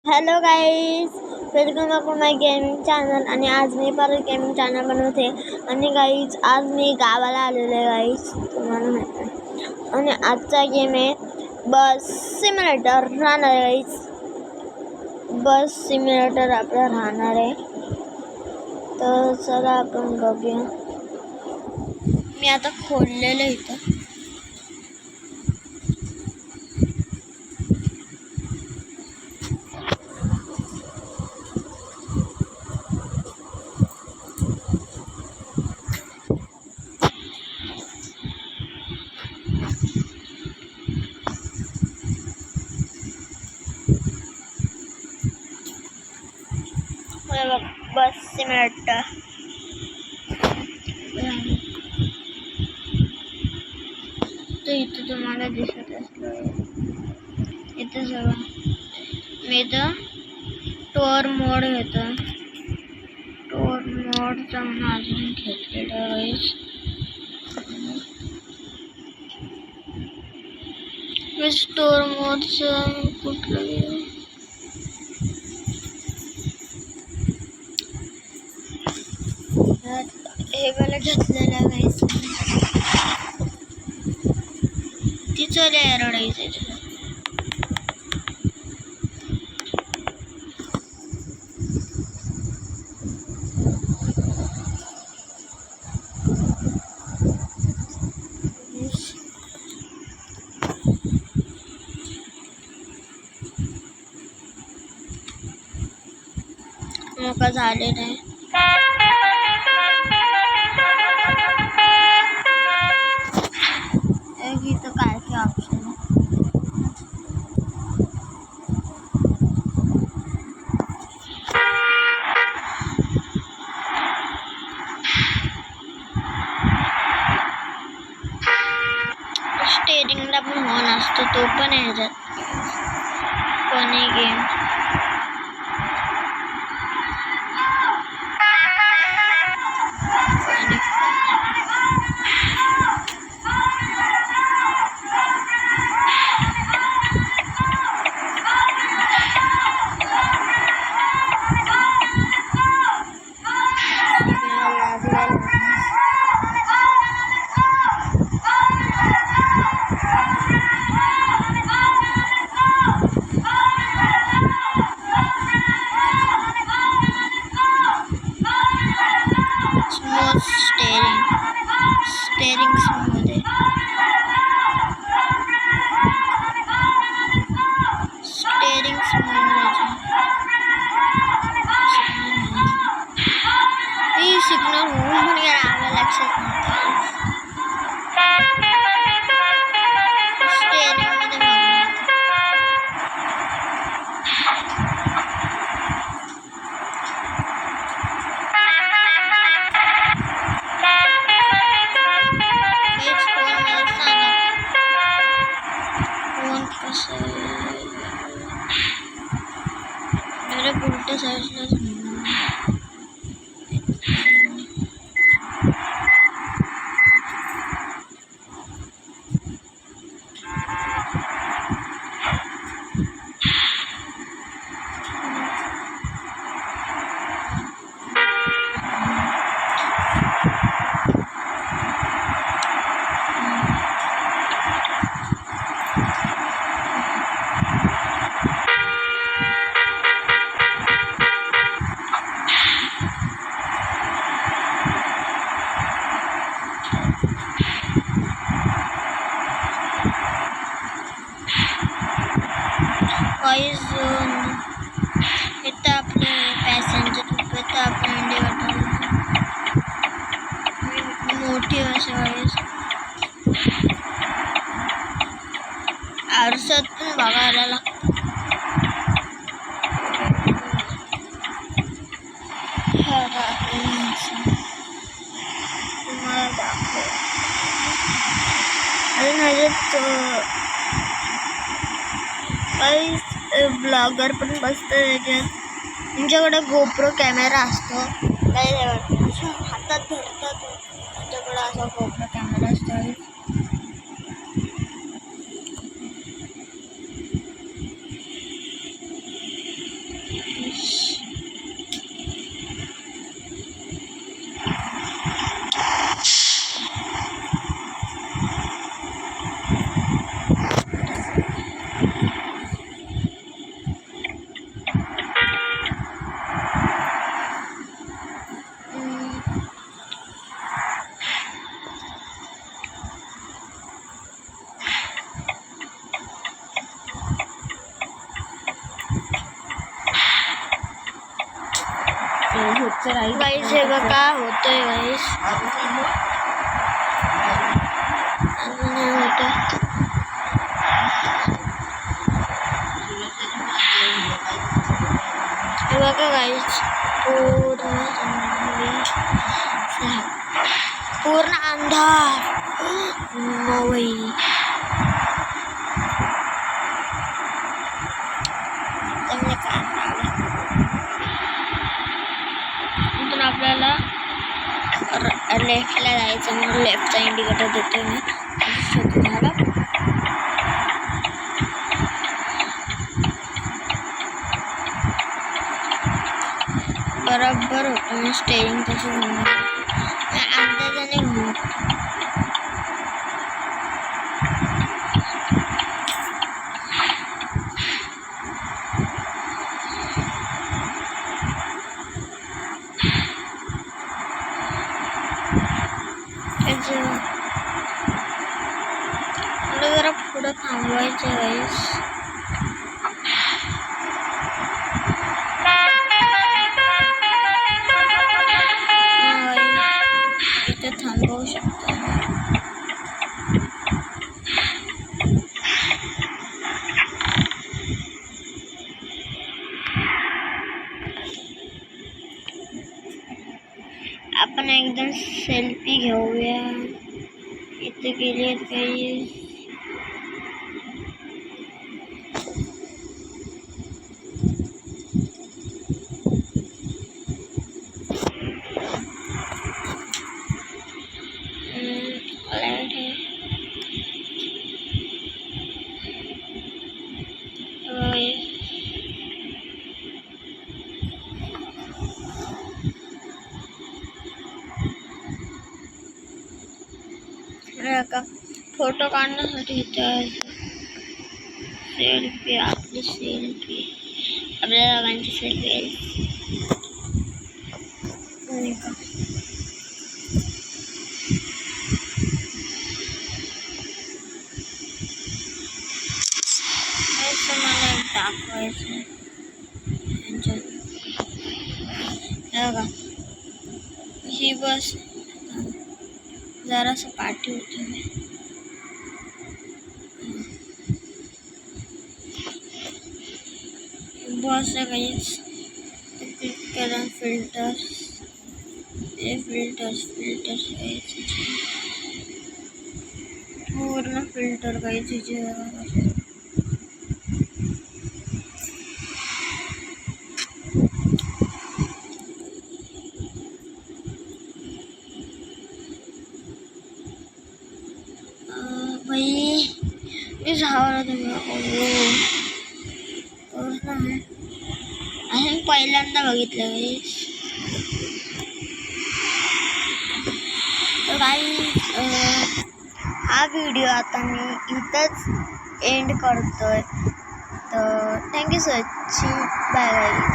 Hello guys, welcome back to my gaming channel. आणि आज मी परत गेमिंग चॅनल बनवते. आणि गाईज आज मी गावाला आलेलो आहे गाईज, तुम्हाला माहिती आहे. आणि आजचा गेम आहे बस सिम्युलेटर राहणार आहे गाईज. बस सिम्युलेटर आपलं राहणार आहे. तर चला आपण बघूया. मी आता खोललेलं इथं. बस सिम्युलेटर तो इथं तुम्हाला दिसत असलं. इथं सगळं मी इथं टूर मोड घेतो. टूर मोडचा म्हणून अजून घेतलेला आहे. मी स्टोर मोडचं कुठलं घेऊ? हे मला घेतलेलं आहे. तिचं लय रडायचं. मोका झालेलं आहे. इथं काय काय ऑप्शन आहे. स्टेरिंगला पण ऑन असतो, तो पण आहे ह्याच्यात. Funny game. स्टेरिंग स्मूथ आहे. स्टेरिंग स्मूथ आहे. सिग्नल होऊन पण गेला, आम्हाला लक्षात नव्हतं. स्टेरिंग मध्ये उलट्या साईडलाच इथं आपले पॅसेंजर इथं आपलं इंडिया मोठी अशा वेळेस आरशात पण बघायला लागतं. तुम्हाला दाखव. अजून ह्याच्यात काही ब्लॉगर पण बसतं त्याच्यात. तुमच्याकडे गोप्रो कॅमेरा असतो, काही हातात धरतात. तुमच्याकडे असा गोप्रो कॅमेरा असतो. गाईस हे बघा होतंय गाईस हे बघा गाईस पूर्ण अंधार आपल्याला लेफ्टला जायचं म्हणून लेफ्टचा इंडिकेटर देतोय मी झाला बरोबर होतं मी स्टेरिंग तसं अंदाजाने घुमत मला जरा पुढं थांबवायचं गाईस इथे थांबवू शकतो आपण एकदम सेल्फी घेऊया इथे गेले काही फोटो काढण्यासाठी इथे सेल्फी आपली सेल्फी आपल्या दोघांची सेल्फी मला दाखवायचं ही बस जरासं पाठी होती मी बस है गाइस क्लिक करा फिल्टर्स ये फिल्टर्स पूर्ण फिल्टर गाइस भाई इस हवा अजून पहिल्यांदा बघितलं गाईस तर गाईस हा व्हिडिओ आता मी इथंच एंड करतोय तर thank you so much bye bye.